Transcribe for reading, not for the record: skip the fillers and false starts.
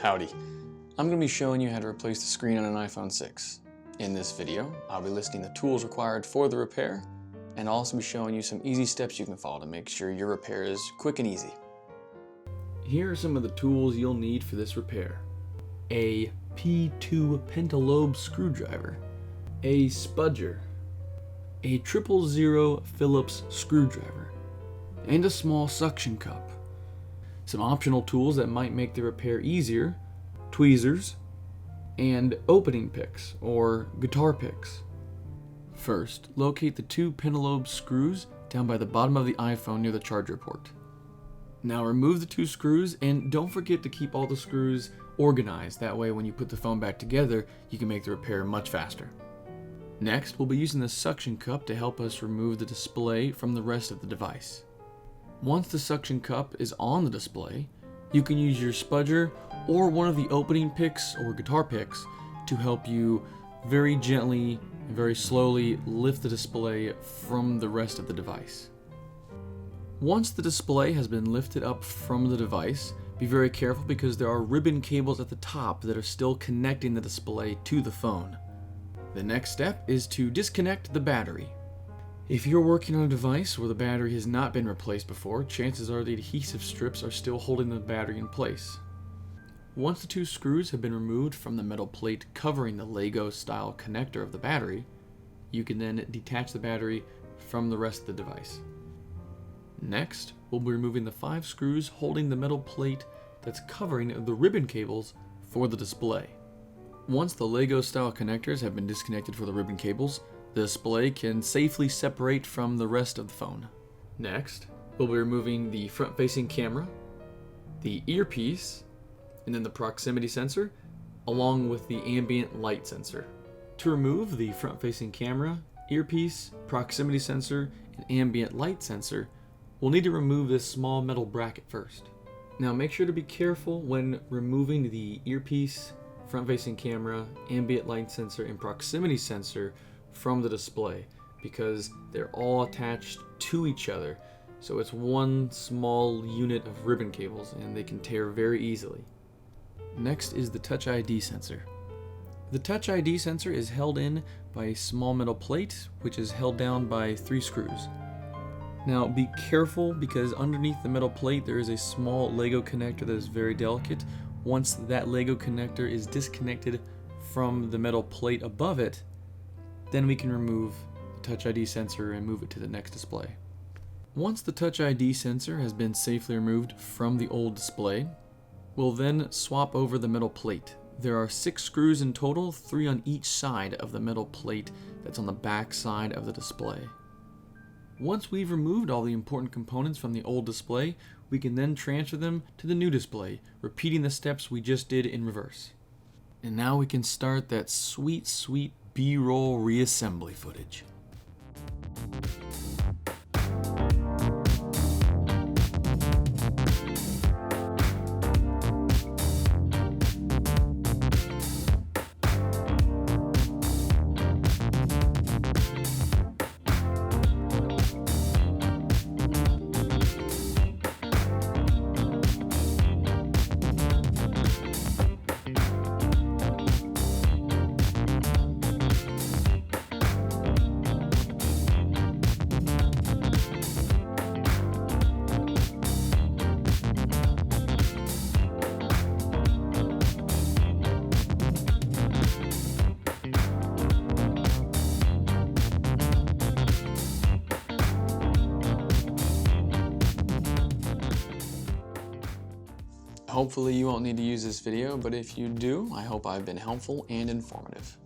Howdy. I'm going to be showing you how to replace the screen on an iPhone 6. In this video, I'll be listing the tools required for the repair, and I'll also be showing you some easy steps you can follow to make sure your repair is quick and easy. Here are some of the tools you'll need for this repair. A P2 pentalobe screwdriver, a spudger, a 000 Phillips screwdriver, and a small suction cup. Some optional tools that might make the repair easier: tweezers and opening picks or guitar picks. First, locate the two pentalobe screws down by the bottom of the iPhone near the charger port. Now remove the two screws and don't forget to keep all the screws organized. That way when you put the phone back together, you can make the repair much faster. Next, we'll be using the suction cup to help us remove the display from the rest of the device. Once the suction cup is on the display, you can use your spudger or one of the opening picks or guitar picks to help you very gently and very slowly lift the display from the rest of the device. Once the display has been lifted up from the device, be very careful because there are ribbon cables at the top that are still connecting the display to the phone. The next step is to disconnect the battery. If you're working on a device where the battery has not been replaced before, chances are the adhesive strips are still holding the battery in place. Once the two screws have been removed from the metal plate covering the Lego style connector of the battery, you can then detach the battery from the rest of the device. Next, we'll be removing the 5 screws holding the metal plate that's covering the ribbon cables for the display. Once the Lego style connectors have been disconnected for the ribbon cables, the display can safely separate from the rest of the phone. Next, we'll be removing the front-facing camera, the earpiece, and then the proximity sensor, along with the ambient light sensor. To remove the front-facing camera, earpiece, proximity sensor, and ambient light sensor, we'll need to remove this small metal bracket first. Now make sure to be careful when removing the earpiece, front-facing camera, ambient light sensor, and proximity sensor from the display, because they're all attached to each other. So it's one small unit of ribbon cables and they can tear very easily. Next is the Touch ID sensor. The Touch ID sensor is held in by a small metal plate, which is held down by 3 screws. Now be careful because underneath the metal plate there is a small Lego connector that is very delicate. Once that Lego connector is disconnected from the metal plate above it, then we can remove the Touch ID sensor and move it to the next display. Once the Touch ID sensor has been safely removed from the old display, we'll then swap over the metal plate. There are 6 screws in total, 3 on each side of the metal plate that's on the back side of the display. Once we've removed all the important components from the old display, we can then transfer them to the new display, repeating the steps we just did in reverse. And now we can start that sweet, sweet B-roll reassembly footage. Hopefully you won't need to use this video, but if you do, I hope I've been helpful and informative.